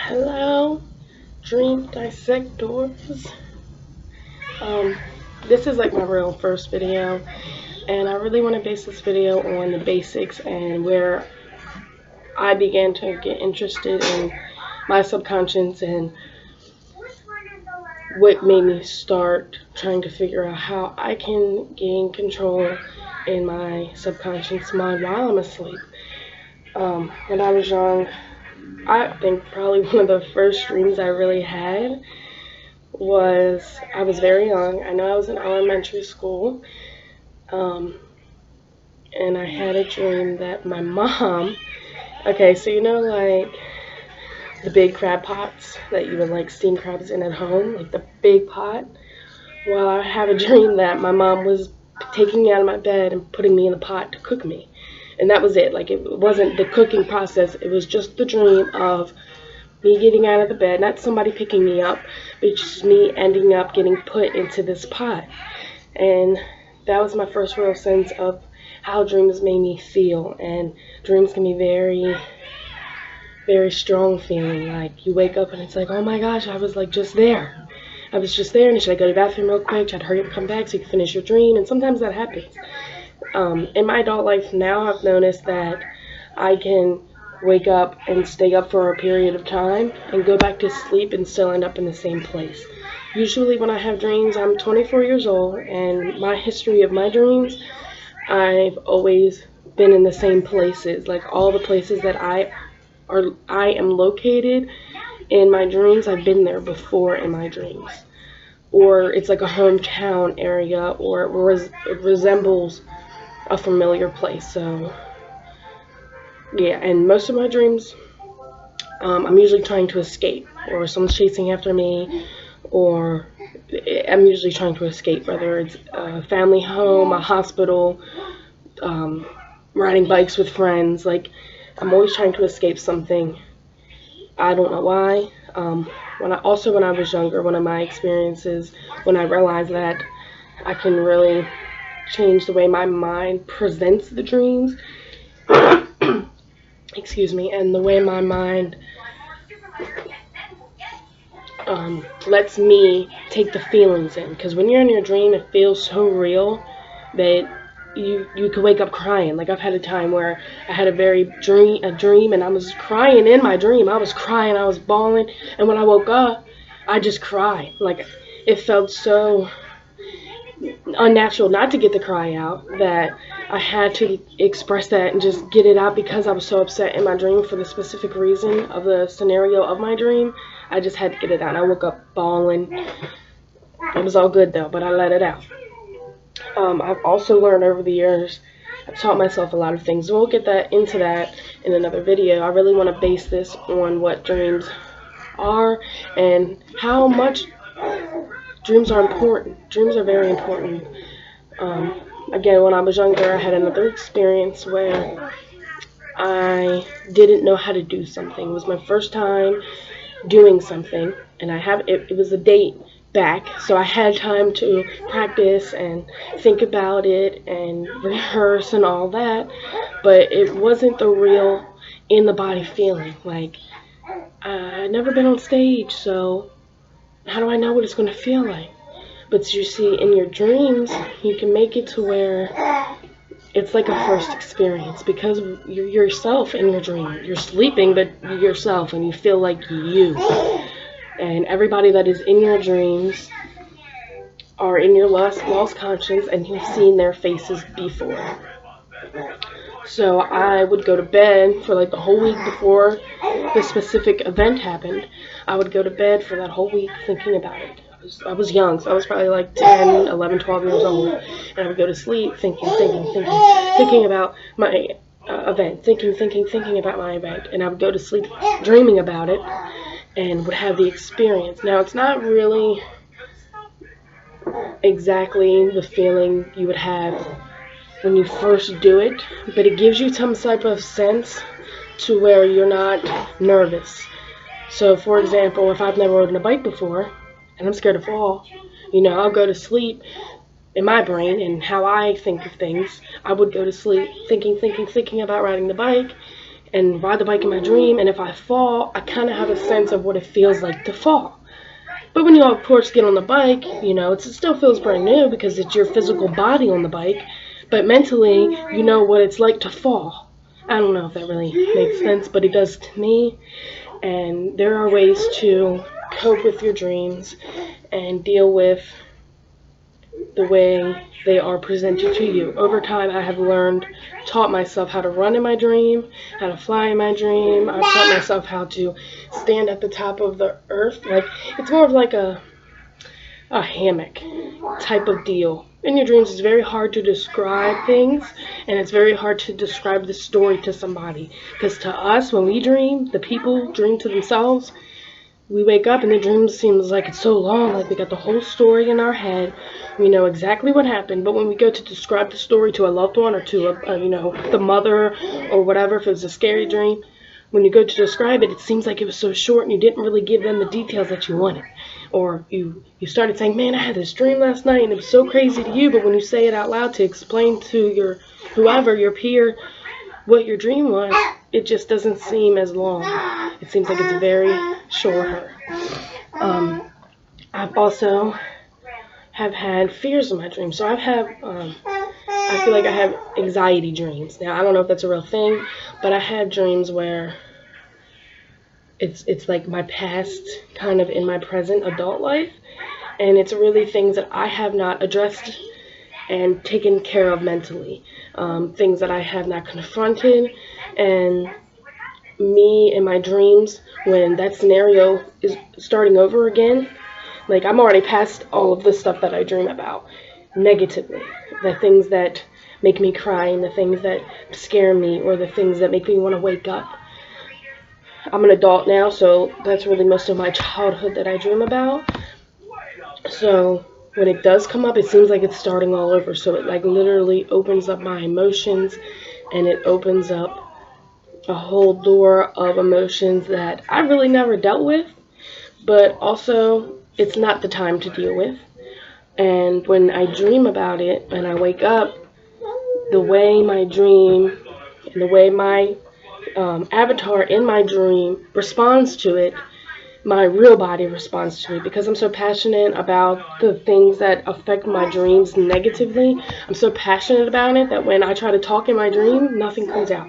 Hello, dream dissectors. Um, this is like my real first video, and I really want to base this video on the basics and where I began to get interested in my subconscious and what made me start trying to figure out how I can gain control in my subconscious mind while I'm asleep. When I was young, I think probably one of the first dreams I really had was I was very young. I know I was in elementary school, um, and I had a dream that my mom. Okay, so like the big crab pots that you would like steam crabs in at home, like the big pot. Well, I have a dream that my mom was taking me out of my bed and putting me in the pot to cook me, and that was it. Like it wasn't the cooking process. It was just the dream of me getting out of the bed, not somebody picking me up, but just me ending up getting put into this pot. And that was my first real sense of how dreams made me feel. And dreams can be very, very strong feeling. Like you wake up and it's like, oh my gosh, I was like just there. I was just there, and should I go to the bathroom real quick? Should I hurry up and come back so you can finish your dream? And sometimes that happens. In my adult life now, I've noticed that I can wake up and stay up for a period of time and go back to sleep and still end up in the same place. Usually when I have dreams, I'm 24 years old, and my history of my dreams, I've always been in the same places. Like all the places that I am located in my dreams, I've been there before in my dreams. Or it's like a hometown area, or it resembles a familiar place. So yeah, and most of my dreams, I'm usually trying to escape, or someone's chasing after me, or I'm usually trying to escape, whether it's a family home, a hospital, riding bikes with friends. Like, I'm always trying to escape something. I don't know why. When I was younger, one of my experiences when I realized that I can really change the way my mind presents the dreams, excuse me, and the way my mind lets me take the feelings in. Because when you're in your dream, it feels so real that you could wake up crying. Like I've had a time where I had a dream, and I was crying in my dream. I was crying, I was bawling, and when I woke up, I just cried. Like it felt so unnatural not to get the cry out that I had to express that and just get it out because I was so upset in my dream for the specific reason of the scenario of my dream. I just had to get it out. I woke up bawling. It was all good though, but I let it out. I've also learned over the years, I've taught myself a lot of things. We'll get into that in another video. I really want to base this on what dreams are and how much dreams are important. Dreams are very important. Again, when I was younger, I had another experience where I didn't know how to do something. It was my first time doing something, and it was a date back, so I had time to practice and think about it and rehearse and all that, but it wasn't the real in the body feeling. Like I'd never been on stage, so how do I know what it's going to feel like? But you see, in your dreams, you can make it to where it's like a first experience because you're yourself in your dream. You're sleeping, but you're yourself, and you feel like you. And everybody that is in your dreams are in your lost conscience, and you've seen their faces before. So I would go to bed for like the whole week before the specific event happened. I would go to bed for that whole week thinking about it. I was young, so I was probably like 10, 11, 12 years old. And I would go to sleep thinking about my event, thinking about my event. And I would go to sleep dreaming about it and would have the experience. Now, it's not really exactly the feeling you would have when you first do it, but it gives you some type of sense to where you're not nervous. So, for example, if I've never ridden a bike before, and I'm scared to fall, I'll go to sleep in my brain and how I think of things. I would go to sleep thinking about riding the bike, and ride the bike in my dream, and if I fall, I kind of have a sense of what it feels like to fall. But when you, of course, get on the bike, it still feels brand new because it's your physical body on the bike, but mentally, you know what it's like to fall. I don't know if that really makes sense, but it does to me. And there are ways to cope with your dreams and deal with the way they are presented to you. Over time, I have taught myself how to run in my dream, how to fly in my dream. I've taught myself how to stand at the top of the earth. Like, it's more of like a hammock type of deal. In your dreams, it's very hard to describe things, and it's very hard to describe the story to somebody. Because to us, when we dream, the people dream to themselves. We wake up and the dream seems like it's so long, like we got the whole story in our head. We know exactly what happened, but when we go to describe the story to a loved one or to the mother or whatever, if it was a scary dream, when you go to describe it, it seems like it was so short and you didn't really give them the details that you wanted. Or you started saying, man, I had this dream last night and it was so crazy to you, but when you say it out loud to explain to your peer, what your dream was, it just doesn't seem as long. It seems like it's very shorter. I've also have had fears in my dreams. So I feel like I have anxiety dreams. Now, I don't know if that's a real thing, but I have dreams where it's like my past kind of in my present adult life, and it's really things that I have not addressed and taken care of mentally, things that I have not confronted, and me in my dreams, when that scenario is starting over again, like I'm already past all of the stuff that I dream about negatively, the things that make me cry and the things that scare me or the things that make me want to wake up. I'm an adult now, so that's really most of my childhood that I dream about. So when it does come up, it seems like it's starting all over. So it like literally opens up my emotions, and it opens up a whole door of emotions that I really never dealt with, but also it's not the time to deal with. And when I dream about it and I wake up, the way my dream and the way my avatar in my dream responds to it, my real body responds to it, because I'm so passionate about the things that affect my dreams negatively. I'm so passionate about it that when I try to talk in my dream, nothing comes out.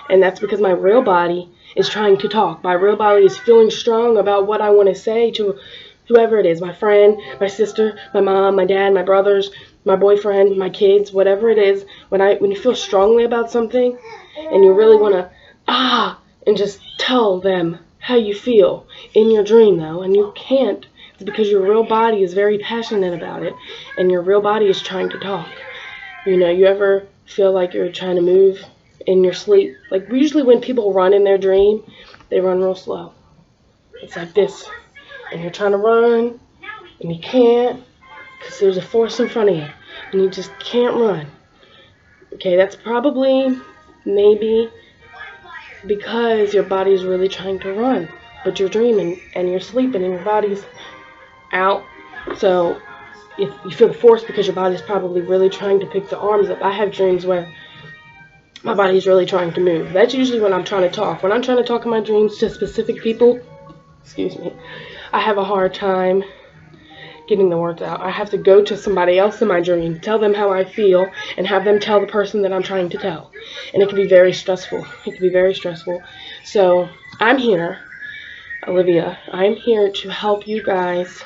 And that's because my real body is trying to talk. My real body is feeling strong about what I want to say to whoever it is, my friend, my sister, my mom, my dad, my brothers, my boyfriend, my kids, whatever it is. When you feel strongly about something and you really want to and just tell them how you feel in your dream though, and you can't, it's because your real body is very passionate about it and your real body is trying to talk. You ever feel like you're trying to move in your sleep? Like usually when people run in their dream, they run real slow. It's like this, and you're trying to run and you can't because there's a force in front of you and you just can't run. Okay, that's probably maybe because your body's really trying to run, but you're dreaming and you're sleeping and your body's out. So if you feel the force because your body's probably really trying to pick the arms up. I have dreams where my body's really trying to move. That's usually when I'm trying to talk. When I'm trying to talk in my dreams to specific people, I have a hard time getting the words out. I have to go to somebody else in my dream, tell them how I feel, and have them tell the person that I'm trying to tell. And it can be very stressful. So I'm here, Olivia. I'm here to help you guys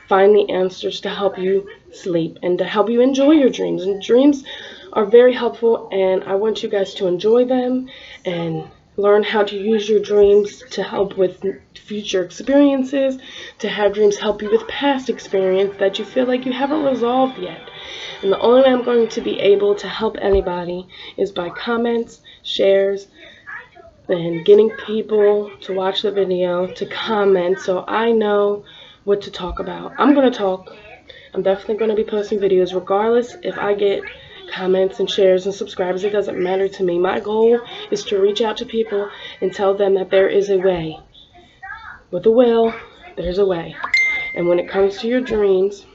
find the answers to help you sleep and to help you enjoy your dreams. And dreams are very helpful, and I want you guys to enjoy them and learn how to use your dreams to help with future experiences, to have dreams help you with past experience that you feel like you haven't resolved yet. And the only way I'm going to be able to help anybody is by comments, shares, and getting people to watch the video, to comment, so I know what to talk about. I'm going to talk. I'm definitely going to be posting videos regardless if I get comments and shares and subscribers. It doesn't matter to me. My goal is to reach out to people and tell them that there is a way. With a will, there's a way. And when it comes to your dreams,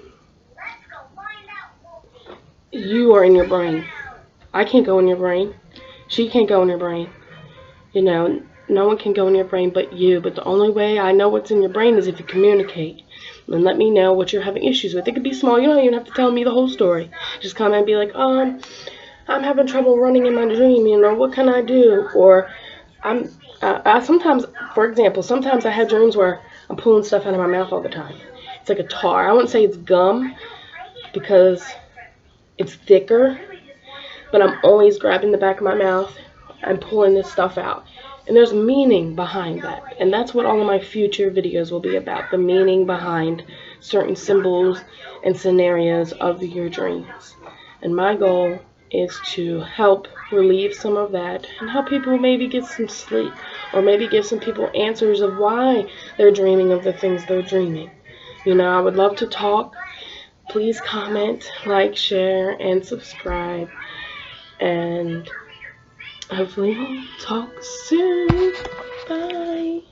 you are in your brain. I can't go in your brain. She can't go in your brain. You know, no one can go in your brain but you. But the only way I know what's in your brain is if you communicate. And let me know what you're having issues with. It could be small. You don't even have to tell me the whole story. Just come and be like, I'm having trouble running in my dream. What can I do? Or I sometimes, for example, sometimes I have dreams where I'm pulling stuff out of my mouth all the time. It's like a tar. I wouldn't say it's gum because it's thicker, but I'm always grabbing the back of my mouth and pulling this stuff out. And there's meaning behind that. And that's what all of my future videos will be about, the meaning behind certain symbols and scenarios of your dreams. And my goal is to help relieve some of that and help people maybe get some sleep, or maybe give some people answers of why they're dreaming of the things they're dreaming. I would love to talk. Please comment, like, share, and subscribe. And hopefully we'll talk soon. Bye.